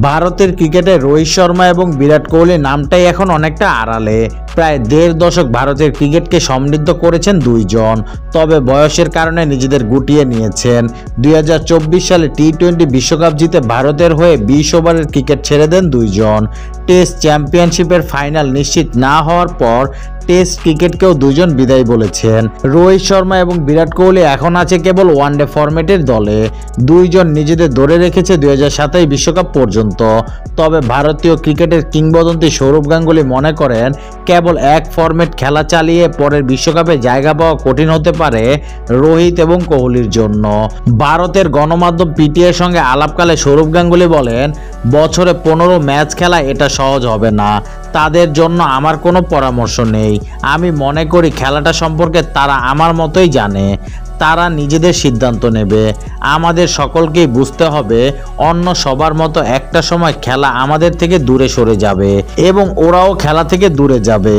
ভারতের ক্রিকেটে রোহিত শর্মা এবং বিরাট কোহলি নামটাই এখন অনেকটা আড়ালে। প্রায় দেড় দশক ভারতের ক্রিকেটকে সমৃদ্ধ করেছেন দুইজন, তবে বয়সের কারণে নিজেদের গুটিয়ে নিয়েছেন। 2024 সালে টি-20 বিশ্বকাপ জিতে ভারতের হয়ে 20 ওভারের ক্রিকেট ছেড়ে দেন দুইজন। টেস্ট চ্যাম্পিয়নশিপের ফাইনাল নিশ্চিত না হওয়ার পর টেস্ট ক্রিকেটকেও দুজন বিদায় বলেছেন। রোহিত শর্মা এবং বিরাট কোহলি এখন আছে কেবল ওয়ানডে ফরম্যাটের দলে। দুইজন নিজেদের ধরে রেখেছে 2027 বিশ্বকাপ পর্যন্ত। তবে ভারতীয় ক্রিকেটের কিংবদন্তি সৌরভ গাঙ্গুলী মনে করেন কেবল এক ফরম্যাট খেলা চালিয়ে পরের বিশ্বকাপে জায়গা পাওয়া কঠিন হতে পারে রোহিত এবং কোহলির জন্য। ভারতের গণমাধ্যম পিটিআইয়ের সঙ্গে আলাপকালে সৌরভ গাঙ্গুলী বলেন, বছরে 15 ম্যাচ খেলা এটা সহজ হবে না। তাদের জন্য আমার কোনো পরামর্শ নেই। আমি মনে করি খেলাটা সম্পর্কে তারা আমার মতোই জানে। তারা নিজেদের সিদ্ধান্ত নেবে। আমাদের সকলকেই বুঝতে হবে অন্য সবার মতো একটা সময় খেলা আমাদের থেকে দূরে সরে যাবে এবং ওরাও খেলা থেকে দূরে যাবে।